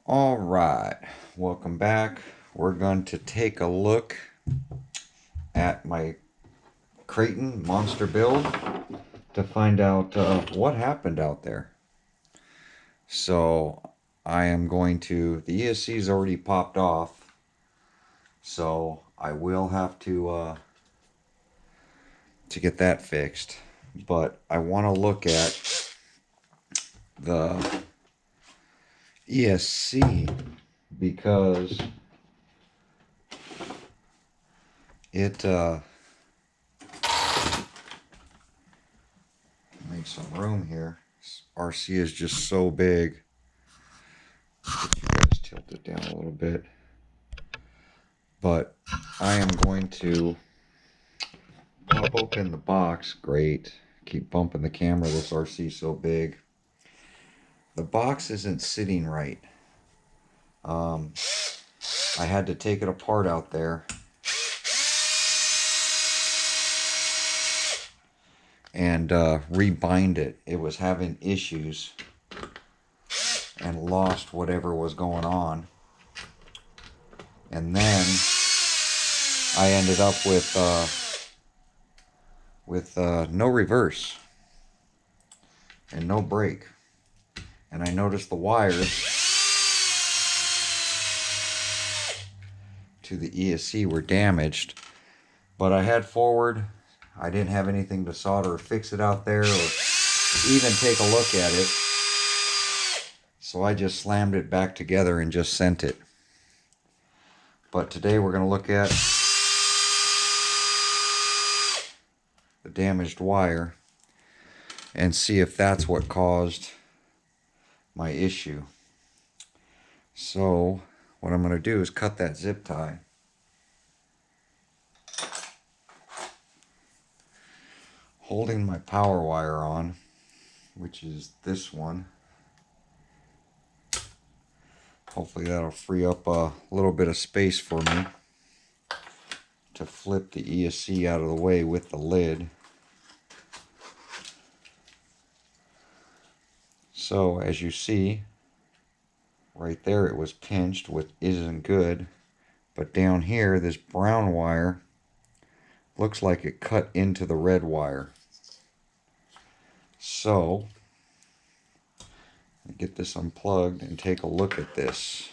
All right, welcome back. We're going to take a look at my Kraton monster build to find out what happened out there. So I am going the ESC's already popped off, so I will have to get that fixed. But I want to look at the ESC because it make some room here. This RC is just so big. Get you guys tilted down a little bit. But I am going to pop open the box. Great. Keep bumping the camera. This RC is so big. The box isn't sitting right. I had to take it apart out there and rebind it. It was having issues and lost whatever was going on. And then I ended up with no reverse and no brake. And I noticed the wires to the ESC were damaged, but I had forward. I didn't have anything to solder or fix it out there or even take a look at it. So I just slammed it back together and just sent it. But today we're going to look at the damaged wire and see if that's what caused my issue. So what I'm going to do is cut that zip tie. Holding my power wire on, which is this one. Hopefully that'll free up a little bit of space for me to flip the ESC out of the way with the lid. So as you see, right there it was pinched, which isn't good. But down here, this brown wire looks like it cut into the red wire. So get this unplugged and take a look at this.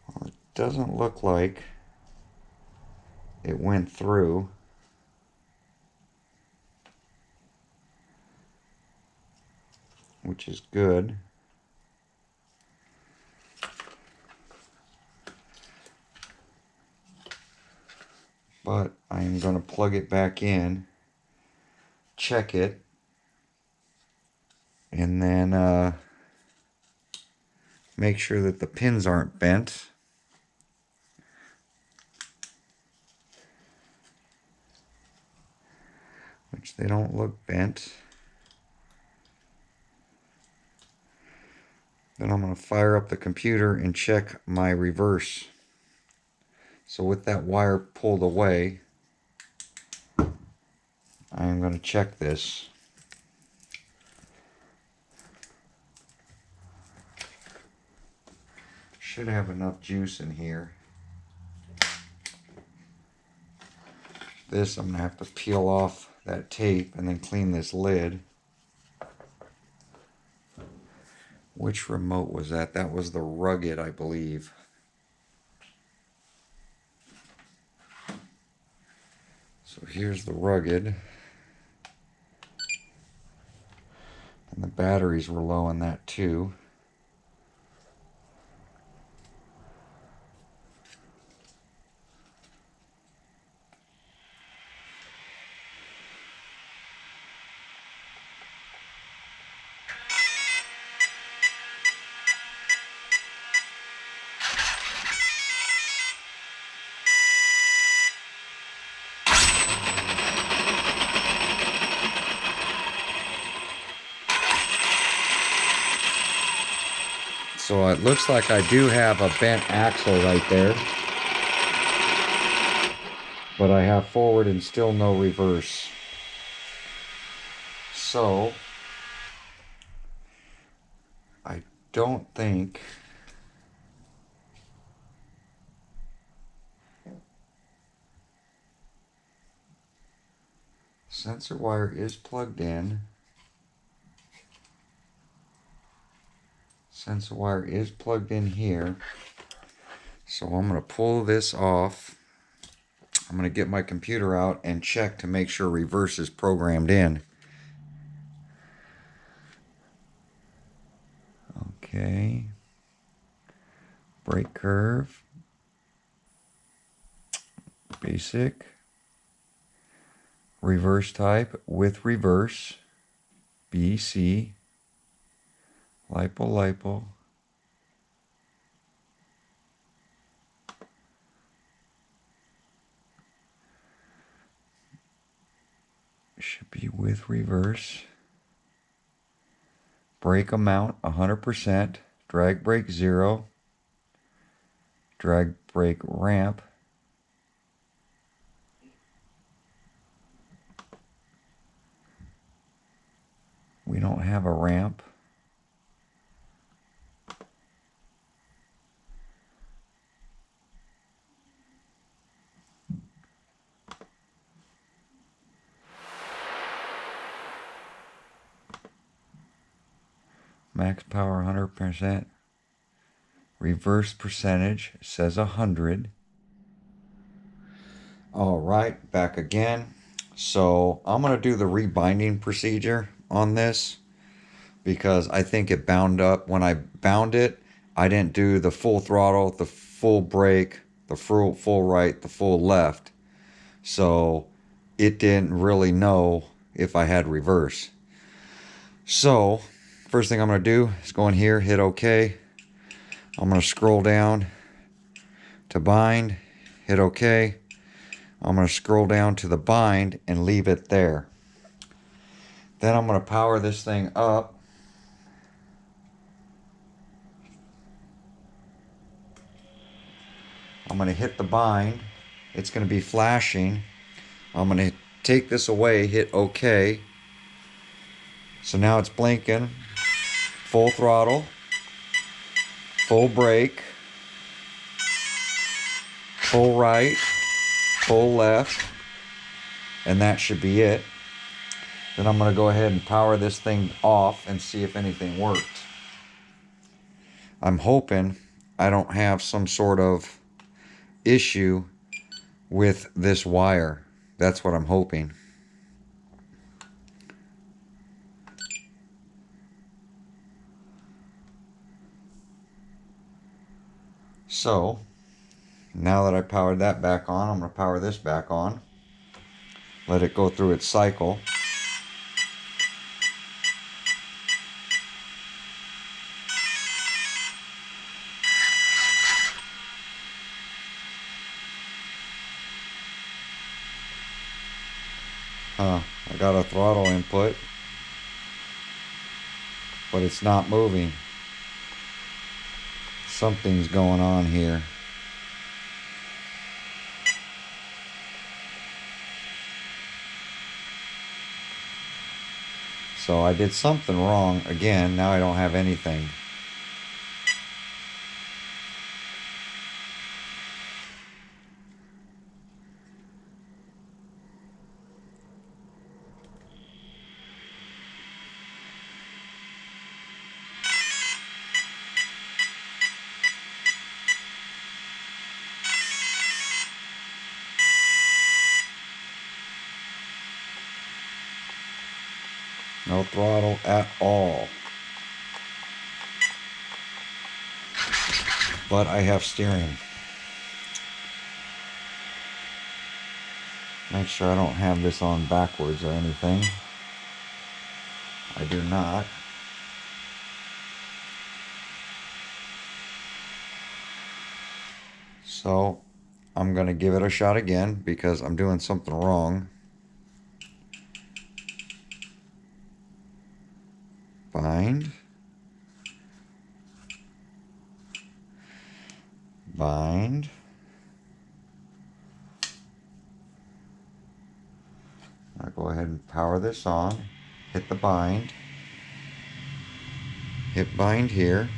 Well, it doesn't look like it went through. Which is good. But I am going to plug it back in, check it, and then make sure that the pins aren't bent. Which they don't look bent. Then I'm going to fire up the computer and check my reverse. So with that wire pulled away, I'm going to check this. Should have enough juice in here. This I'm going to have to peel off that tape and then clean this lid. Which remote was that? That was the rugged, I believe. So here's the rugged. And the batteries were low on that too. So it looks like I do have a bent axle right there. But I have forward and still no reverse. So I don't think sensor wire is plugged in. Sensor wire is plugged in here. So I'm going to pull this off. I'm going to get my computer out and check to make sure reverse is programmed in. Okay. Brake curve. Basic. Reverse type with reverse. BC. Lipo. Should be with reverse. Brake amount 100%. Drag brake 0. Drag brake ramp. We don't have a ramp. Max power 100%. Reverse percentage says 100. All right, back again. So I'm going to do the rebinding procedure on this because I think it bound up. When I bound it, I didn't do the full throttle, the full brake, the full right, the full left. So it didn't really know if I had reverse. So first thing I'm going to do is go in here, hit OK. I'm going to scroll down to bind, hit OK. I'm going to scroll down to the bind and leave it there. Then I'm going to power this thing up. I'm going to hit the bind. It's going to be flashing. I'm going to take this away, hit OK. So now it's blinking. Full throttle. Full brake. Full right. Full left. And that should be it. Then I'm going to go ahead and power this thing off and see if anything worked. I'm hoping I don't have some sort of issue with this wire. That's what I'm hoping. So now that I powered that back on, I'm going to power this back on. Let it go through its cycle. I got a throttle input, but it's not moving. Something's going on here. So I did something wrong again. Now I don't have anything. No throttle at all. But I have steering. Make sure I don't have this on backwards or anything. I do not. So I'm going to give it a shot again because I'm doing something wrong. Bind. bind. I'll go ahead and power this on, hit the bind, hit bind here.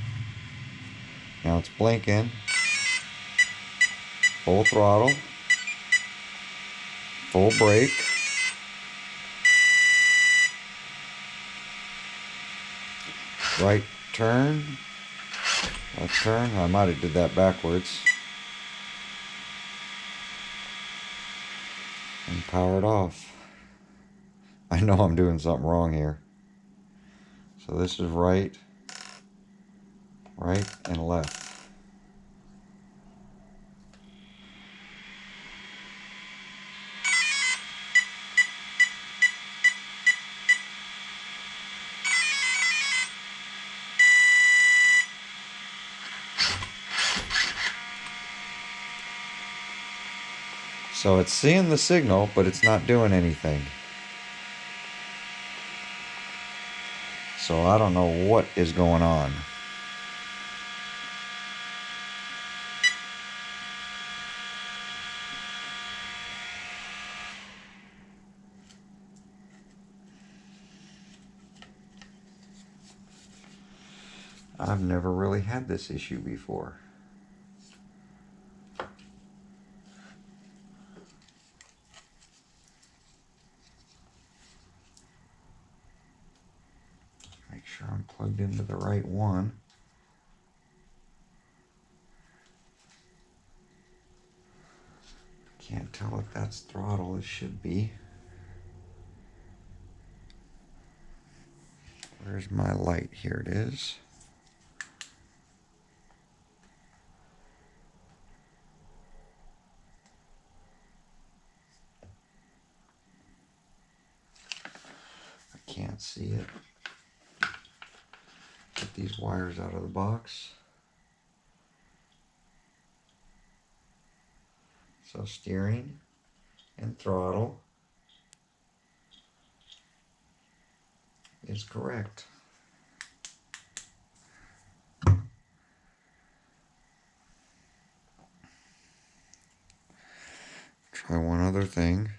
Now it's blinking, full throttle, full brake. Right turn, left turn. I might have did that backwards. And power it off. I know I'm doing something wrong here. So this is right, and left. So it's seeing the signal, but it's not doing anything. So I don't know what is going on. I've never really had this issue before. Make sure I'm plugged into the right one. Can't tell if that's throttle. It should be. Where's my light? Here it is. I can't see it. Get these wires out of the box. So steering and throttle is correct. Try one other thing.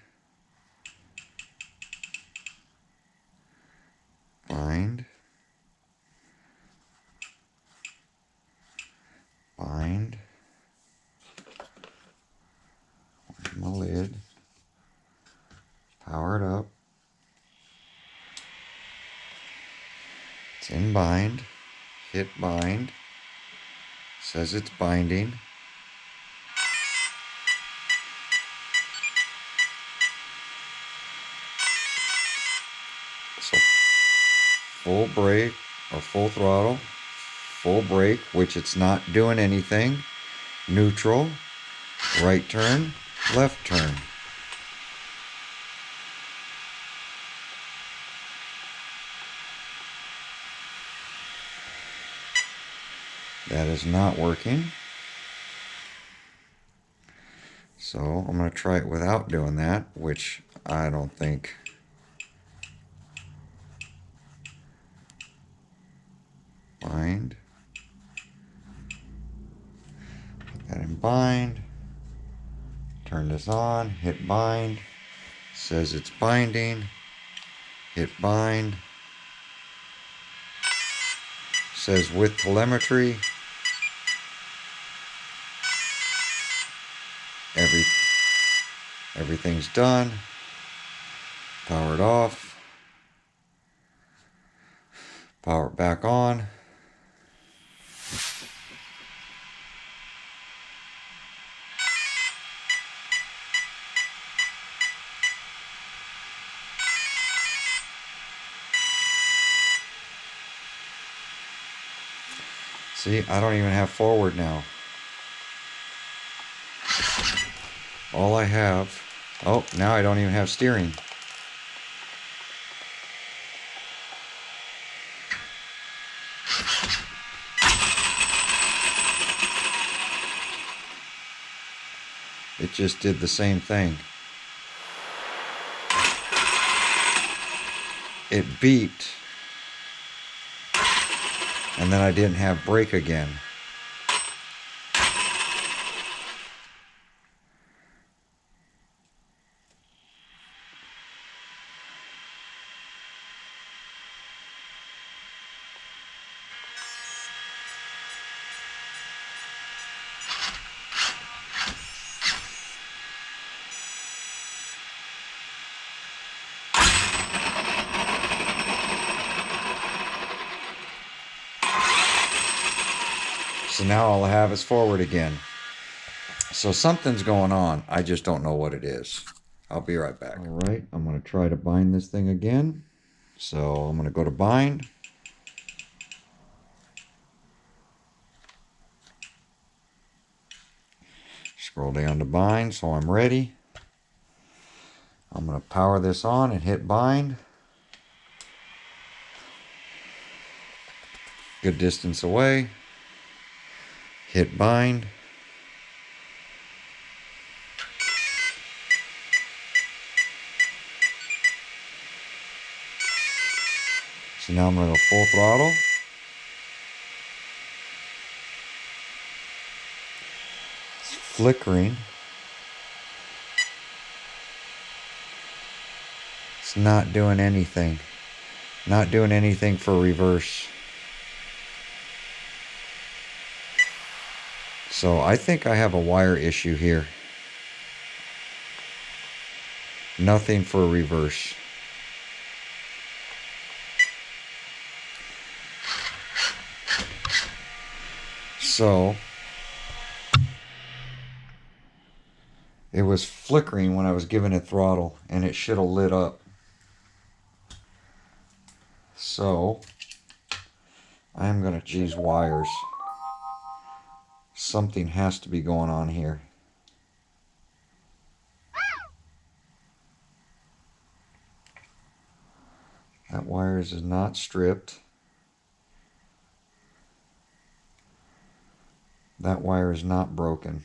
Bind. Bind. Where's my lid? Power it up. It's in bind. Hit bind. Says it's binding. So full brake or full throttle, full brake, which it's not doing anything. Neutral, right turn, left turn. That is not working. So I'm going to try it without doing that, which I don't think. Bind. Put that in bind. Turn this on. Hit bind. Says it's binding. Hit bind. Says with telemetry. Everything's done. Power it off. Power it back on. See, I don't even have forward now. All I have, oh, now I don't even have steering. It just did the same thing. It beeped, and then I didn't have brake again. So now all I have is forward again. So something's going on. I just don't know what it is. I'll be right back. All right, I'm going to try to bind this thing again. So I'm going to go to bind. Scroll down to bind, so I'm ready. I'm going to power this on and hit bind. Good distance away. Hit bind. So now I'm going to go full throttle. It's flickering. It's not doing anything. Not doing anything for reverse. So I think I have a wire issue here. Nothing for reverse. So it was flickering when I was giving it throttle, and it should have lit up. So I'm going to use wires. Something has to be going on here. That wires is not stripped. That wire is not broken.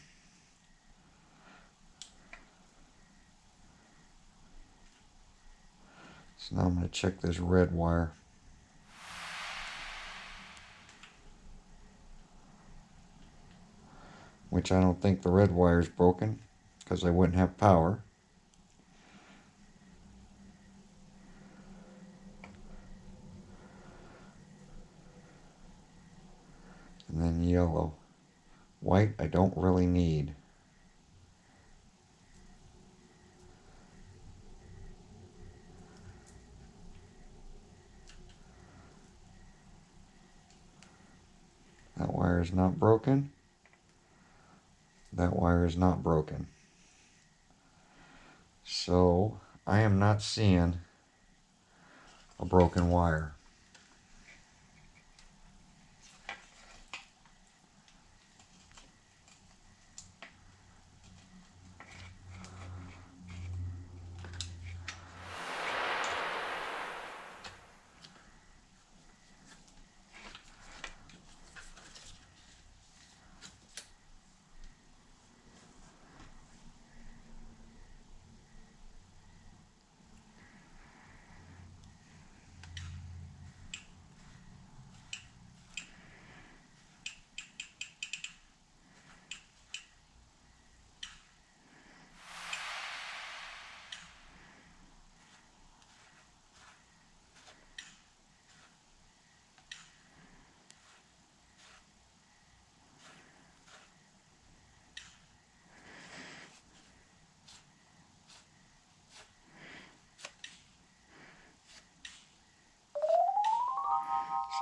So now I'm going to check this red wire. Which I don't think the red wire is broken, because I wouldn't have power. And then yellow. White I don't really need. That wire is not broken. That wire is not broken. So I am not seeing a broken wire.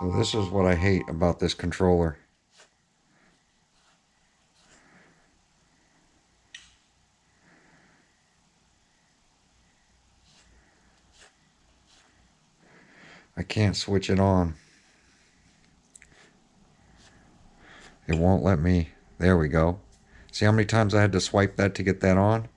So this is what I hate about this controller. I can't switch it on. It won't let me. There we go. See how many times I had to swipe that to get that on?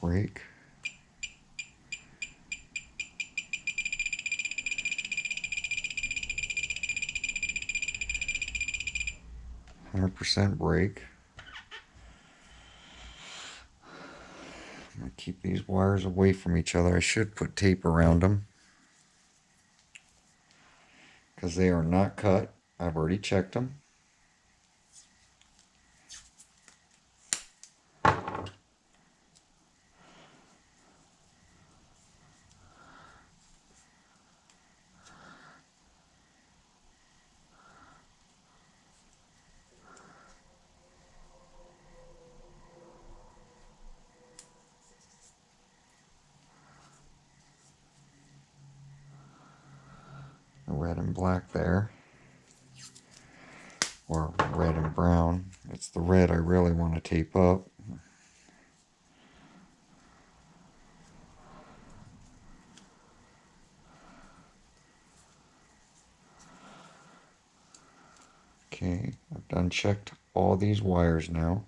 brake. %, brake. I'm going to keep these wires away from each other. I should put tape around them because they are not cut. I've already checked them. Red and black there, or red and brown. It's the red I really want to tape up. Okay, I've done checked all these wires now.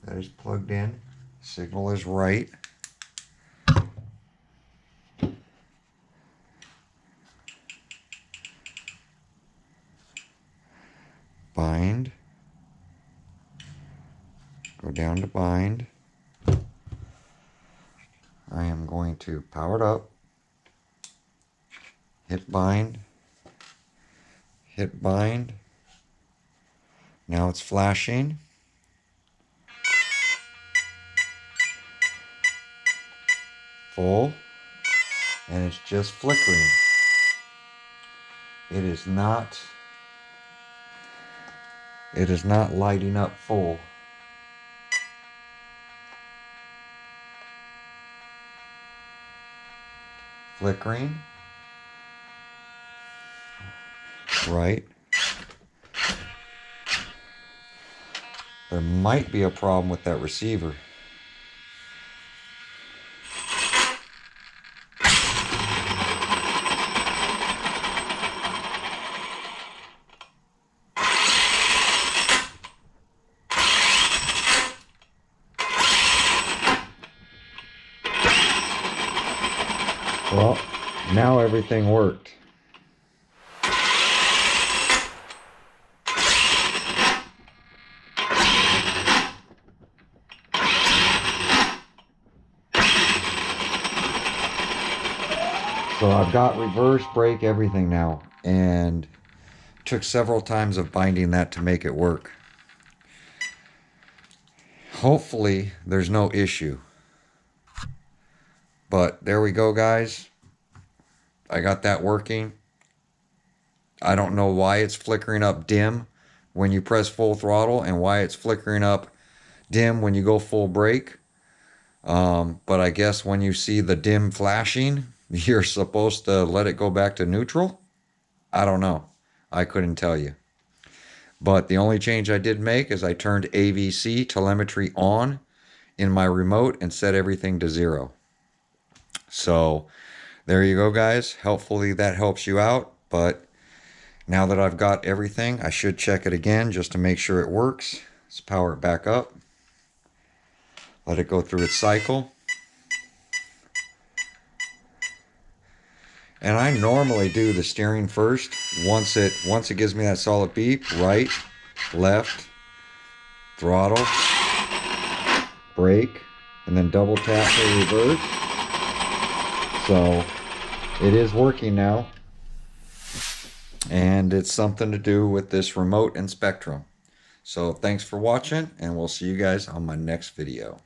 That is plugged in. Signal is right. Bind. Go down to bind. I am going to power it up. Hit bind. Hit bind. Now it's flashing. Full. And it's just flickering. It is not lighting up full. Flickering. Right. There might be a problem with that receiver. Well, now everything worked. So I've got reverse, brake, everything now, and took several times of binding that to make it work. Hopefully there's no issue. But there we go, guys. I got that working. I don't know why it's flickering up dim when you press full throttle and why it's flickering up dim when you go full brake. But I guess when you see the dim flashing, you're supposed to let it go back to neutral. I don't know. I couldn't tell you. But the only change I did make is I turned AVC telemetry on in my remote and set everything to 0. So there you go, guys. Hopefully that helps you out. But now that I've got everything, I should check it again just to make sure it works. Let's power it back up. Let it go through its cycle. And I normally do the steering first. Once it gives me that solid beep, right, left, throttle, brake, and then double tap for reverse. So it is working now. And it's something to do with this remote and Spectrum. So thanks for watching, and we'll see you guys on my next video.